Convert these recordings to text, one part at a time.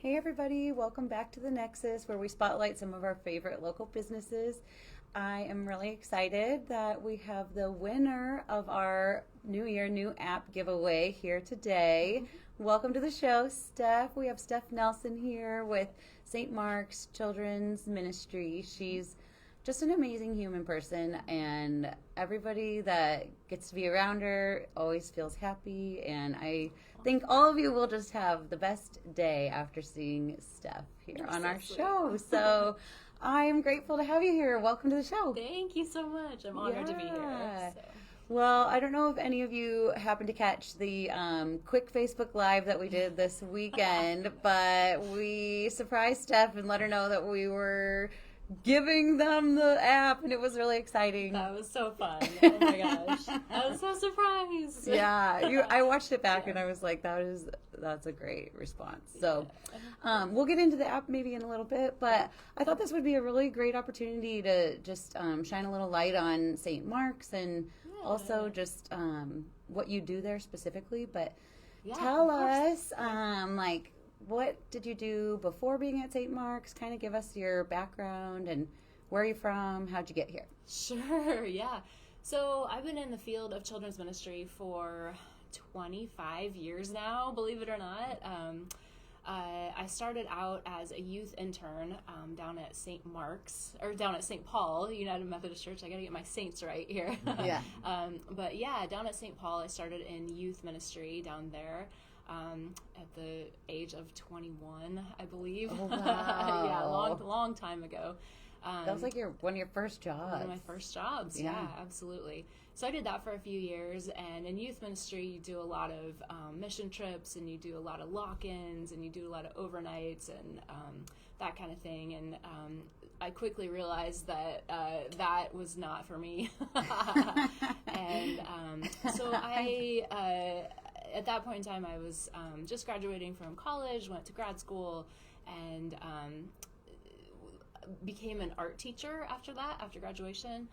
Hey everybody, welcome back to the Nexus where we spotlight some of our favorite local businesses. I am really excited that we have the winner of our New Year, New App giveaway here today. Welcome to the show, Steph. We have Steph Nelson here with St. Mark's Children's Ministry. She's just an amazing human person, and everybody that gets to be around her always feels happy, and I think all of you will just have the best day after seeing Steph here on our show. So I am grateful to have you here. Welcome to the show. Thank you so much. I'm honored to be here. So. Well, I don't know if any of you happened to catch the quick Facebook Live that we did this weekend, but we surprised Steph and let her know that we were giving them the app, and it was really exciting. That was so fun. Oh my gosh. I was so surprised. Yeah, I watched it back and I was like, that's a great response. So we'll get into the app maybe in a little bit, but I thought this would be a really great opportunity to just shine a little light on St. Mark's and also just what you do there specifically. But tell us, what did you do before being at St. Mark's? Kind of give us your background and where are you from? How'd you get here? Sure, yeah. So I've been in the field of children's ministry for 25 years now, believe it or not. I started out as a youth intern down at St. Mark's, or down at St. Paul, United Methodist Church. I got to get my saints right here. Yeah. But yeah, down at St. Paul, I started in youth ministry down there. At the age of 21, I believe. Oh, wow. Yeah, long time ago. That was like one of your first jobs. One of my first jobs, yeah, absolutely. So I did that for a few years, and in youth ministry, you do a lot of mission trips, and you do a lot of lock-ins, and you do a lot of overnights, and that kind of thing. And I quickly realized that that was not for me. And so at that point in time, I was just graduating from college, went to grad school, and became an art teacher after graduation.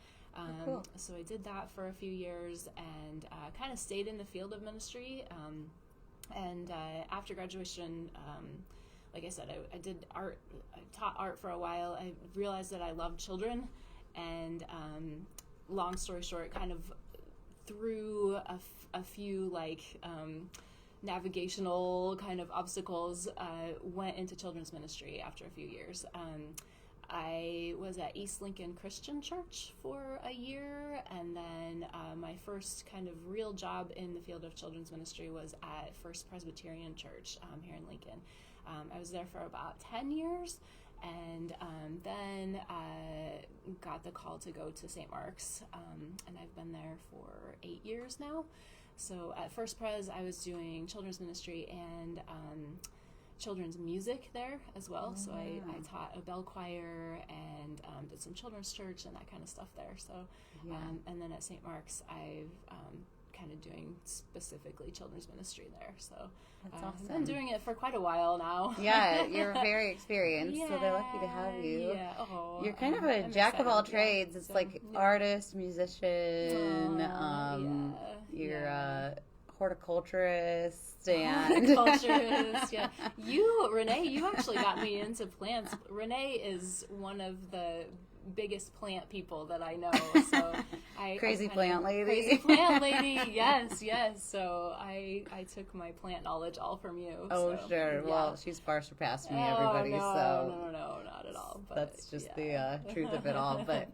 Cool. So I did that for a few years and kind of stayed in the field of ministry. And after graduation, like I said, I did art. I taught art for a while. I realized that I loved children, and long story short, kind of through a few navigational kind of obstacles, went into children's ministry after a few years. I was at East Lincoln Christian Church for a year, and then my first kind of real job in the field of children's ministry was at First Presbyterian Church here in Lincoln. I was there for about 10 years, and then got the call to go to St. Mark's, and I've been there for 8 years now. So at First Pres, I was doing children's ministry and children's music there as well. So I taught a bell choir and did some children's church and that kind of stuff there. So and then at St. Mark's, I've kind of doing specifically children's ministry there. So that's awesome. I've been doing it for quite a while now. Yeah, you're very experienced, so they're lucky to have you. Yeah. Oh, you're kind of a jack of all trades. It's artist, musician, you're a horticulturist and horticulturist. Yeah, Renee, you actually got me into plants. Renee is one of the biggest plant people that I know. So crazy plant lady. Crazy plant lady. Yes. So I took my plant knowledge all from you. Oh, so, sure. Yeah. Well, she's far surpassed me, everybody. No, not at all. But, that's just the truth of it all. But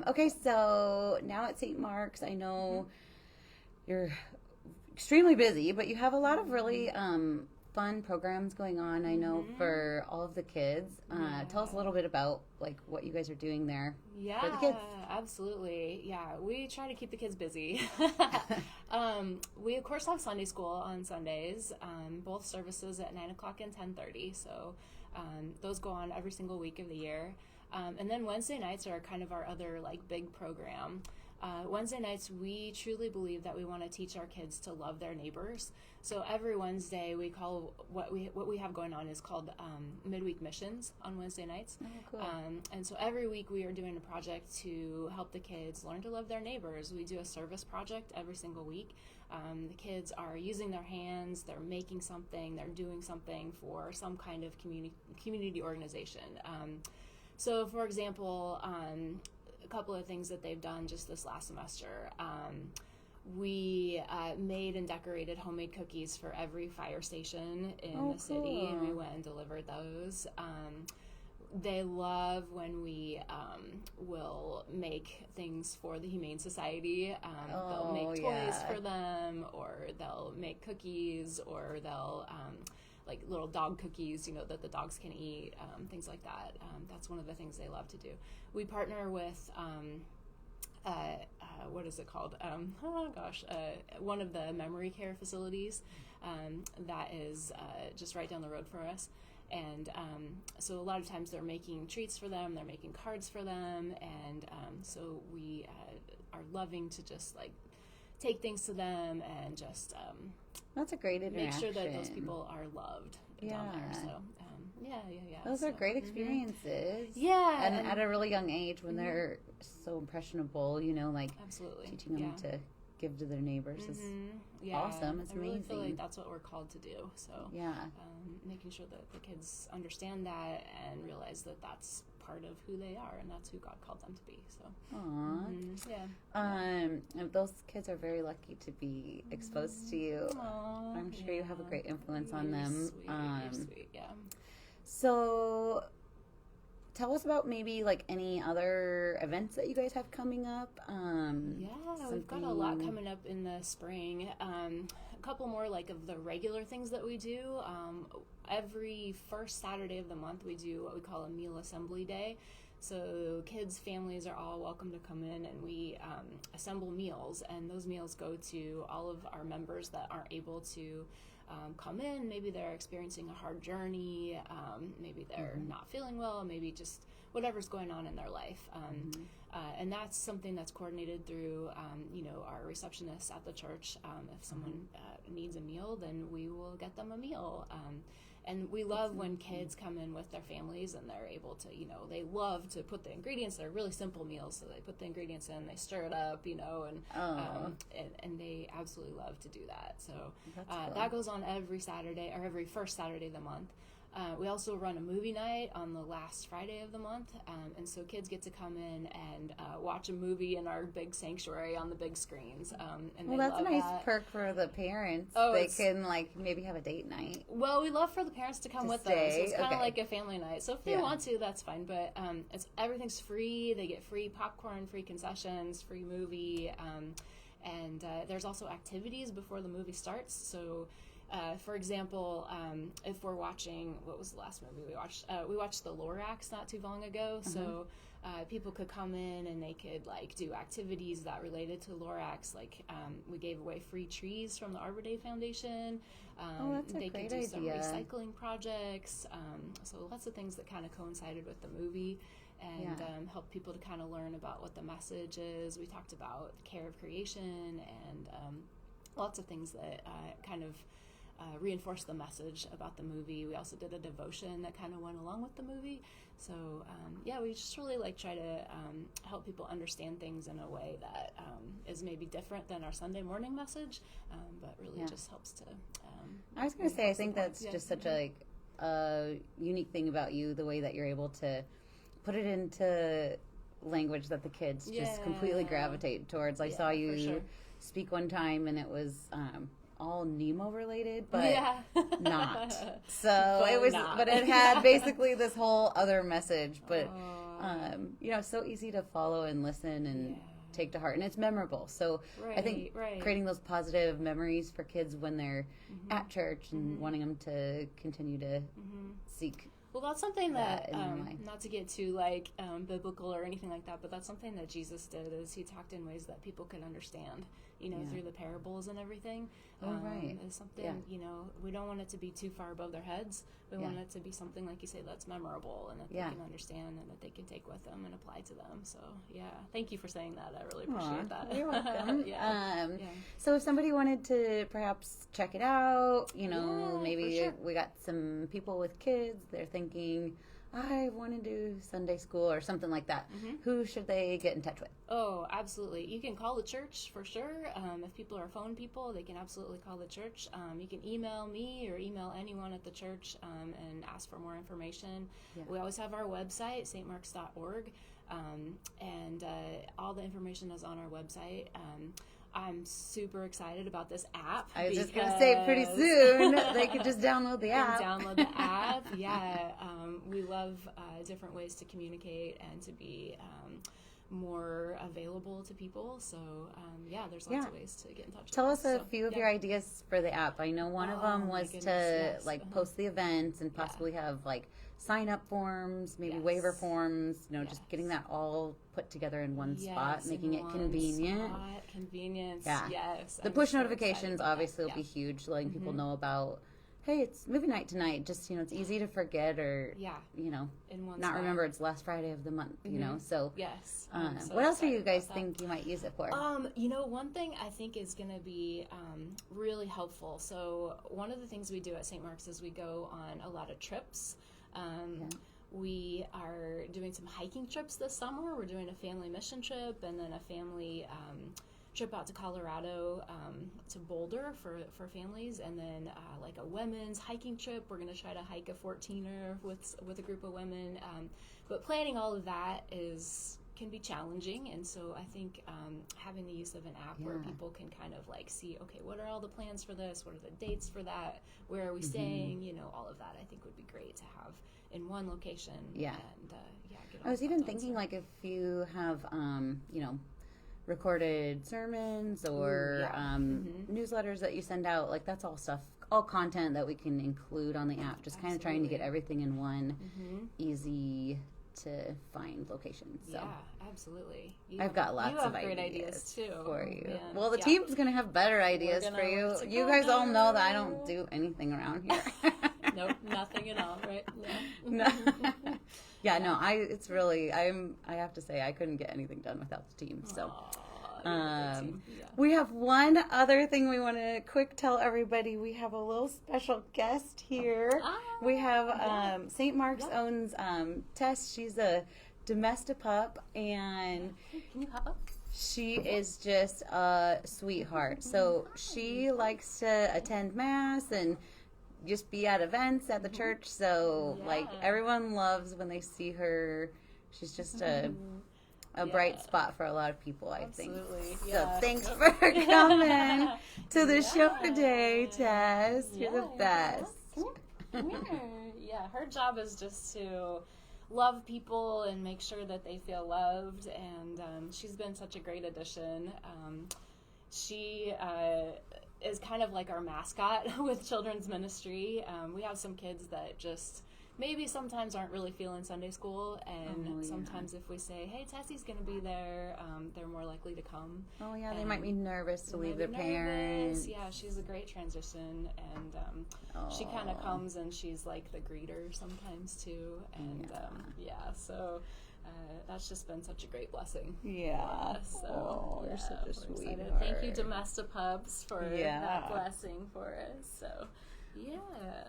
okay, so now at St. Mark's, I know you're extremely busy, but you have a lot of really fun programs going on, I know, for all of the kids. Tell us a little bit about what you guys are doing there for the kids. Absolutely. Yeah, we try to keep the kids busy. We of course have Sunday school on Sundays, both services at 9 o'clock and 10:30. So those go on every single week of the year. And then Wednesday nights are kind of our other big program. Wednesday nights, we truly believe that we want to teach our kids to love their neighbors. So every Wednesday, we call what we have going on is called midweek missions on Wednesday nights. Oh, cool. And so every week we are doing a project to help the kids learn to love their neighbors. We do a service project every single week. The kids are using their hands, they're making something, they're doing something for some kind of community organization. So, for example, a couple of things that they've done just this last semester. We made and decorated homemade cookies for every fire station in the city, and we went and delivered those. They love when we will make things for the Humane Society. They'll make toys for them, or they'll make cookies, or they'll like little dog cookies, that the dogs can eat, things like that. That's one of the things they love to do. We partner with what is it called? One of the memory care facilities that is just right down the road for us. And so a lot of times they're making treats for them, they're making cards for them, and so we are loving to just like take things to them and just that's a great interaction. Make sure that those people are loved down there. So those are great experiences. Yeah, and at a really young age when they're so impressionable, like absolutely teaching them to give to their neighbors is awesome. It's amazing. I really feel like that's what we're called to do. So making sure that the kids understand that and realize that that's part of who they are and that's who God called them to be. So and those kids are very lucky to be exposed to you. I'm sure you have a great influence on them. Sweet. So tell us about maybe like any other events that you guys have coming up. We've got a lot coming up in the spring. A couple more like of the regular things that we do. Every first Saturday of the month we do what we call a meal assembly day. So kids, families are all welcome to come in, and we assemble meals, and those meals go to all of our members that aren't able to come in. Maybe they're experiencing a hard journey, maybe they're not feeling well, maybe just whatever's going on in their life. And that's something that's coordinated through, our receptionists at the church. If someone needs a meal, then we will get them a meal. And we love when kids come in with their families and they're able to, they love to put the ingredients. They're really simple meals, so they put the ingredients in, they stir it up, and they absolutely love to do that. So that goes on every Saturday, or every first Saturday of the month. We also run a movie night on the last Friday of the month, and so kids get to come in and watch a movie in our big sanctuary on the big screens. And that's a nice perk for the parents. They can maybe have a date night. Well, we love for the parents to come with them, so it's kind of like a family night. So if they want to, that's fine. But everything's free. They get free popcorn, free concessions, free movie, and there's also activities before the movie starts. So. For example, if we're watching, what was the last movie we watched? We watched The Lorax not too long ago, so people could come in and they could do activities that related to Lorax. We gave away free trees from the Arbor Day Foundation. That's a they great could do some idea. recycling projects. So lots of things that kind of coincided with the movie. And help people to kind of learn about what the message is. We talked about care of creation and lots of things that kind of reinforce the message about the movie. We also did a devotion that kind of went along with the movie. So we just really try to help people understand things in a way that is maybe different than our Sunday morning message, but really just helps to. I was going to say, I think that's just such a unique thing about you, the way that you're able to put it into language that the kids just completely gravitate towards. I saw you speak one time, and it was all Nemo related, but not. So it was, but it had basically this whole other message. But so easy to follow and listen and take to heart, and it's memorable. So I think creating those positive memories for kids when they're at church and wanting them to continue to seek. Well, that's something that, not to get too biblical or anything like that, but that's something that Jesus did, is he talked in ways that people could understand. through the parables and everything. Right. Is something, we don't want it to be too far above their heads. We want it to be something, like you say, that's memorable and that they can understand and that they can take with them and apply to them. So, thank you for saying that. I really appreciate that. You're welcome. So if somebody wanted to perhaps check it out, maybe we got some people with kids, they're thinking, I want to do Sunday school or something like that. Who should they get in touch with? Oh, absolutely. You can call the church for sure. If people are phone people, they can absolutely call the church. You can email me or email anyone at the church and ask for more information. Yeah. We always have our website, stmarks.org, and all the information is on our website. I'm super excited about this app. I was just going to say pretty soon they could just download the app. Download the app, we love different ways to communicate and to be more available to people. So, there's lots of ways to get in touch Tell with us a few of your ideas for the app. I know one of them was to post the events and possibly have sign-up forms, maybe waiver forms, just getting that all put together in one spot, making it convenient. Convenience, yes. The push notifications obviously will be huge, letting people know about, hey, it's movie night tonight. Just, it's easy to forget or, in one not spot. Remember it's last Friday of the month, So, yes. So what else do you guys think you might use it for? One thing I think is going to be really helpful. So one of the things we do at St. Mark's is we go on a lot of trips. We are doing some hiking trips this summer. We're doing a family mission trip and then a family trip out to Colorado to Boulder for families, and then a women's hiking trip. We're going to try to hike a 14er with a group of women. But planning all of that can be challenging, and so I think having the use of an app where people can kind of see, okay, what are all the plans for this? What are the dates for that? Where are we staying? All of that I think would be great to have in one location. Yeah. And get I was even thinking if you have recorded sermons or newsletters that you send out, that's all content that we can include on the app. Just kind of trying to get everything in one easy to find location. So absolutely. I've got lots of great ideas too for you. Man. Well, the team's going to have better ideas for you. You guys all know that I don't do anything around here. Nope, nothing at all, right? No. It's really, I have to say, I couldn't get anything done without the team. So, we have one other thing we want to quick tell everybody. We have a little special guest here. We have St. Mark's owns Tess. She's a domestic pup, and can you hop up? She is just a sweetheart. So she likes to attend mass and just be at events at the church. So everyone loves when they see her. She's just a bright spot for a lot of people, I think. So thanks for coming to the show today, Tess. You're the best. Come here. Her job is just to love people and make sure that they feel loved, and she's been such a great addition. She is kind of like our mascot with children's ministry. We have some kids that just maybe sometimes aren't really feeling Sunday school, and sometimes if we say, hey, Tessie's going to be there, they're more likely to come. Oh, yeah, they might be nervous to leave their parents. Yeah, she's a great transition, and she kind of comes and she's like the greeter sometimes too, and so that's just been such a great blessing. Yeah. So you're such a sweetheart. Thank you, Domestic Pubs, for that blessing for us. So. Yeah.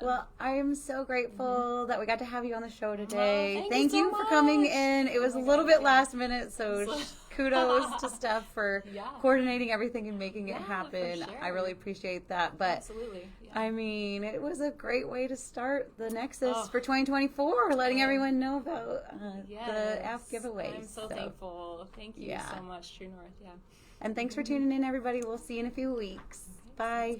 Well, I am so grateful that we got to have you on the show today. Well, thank you so for much. coming in. It was a little bit last minute, so kudos to Steph for coordinating everything and making it happen. For sure. I really appreciate that. But absolutely. Yeah. I mean, it was a great way to start the Nexus for 2024, letting everyone know about the app giveaways. I'm so thankful. Thank you so much, True North. Yeah. And thanks for tuning in, everybody. We'll see you in a few weeks. Okay, Bye.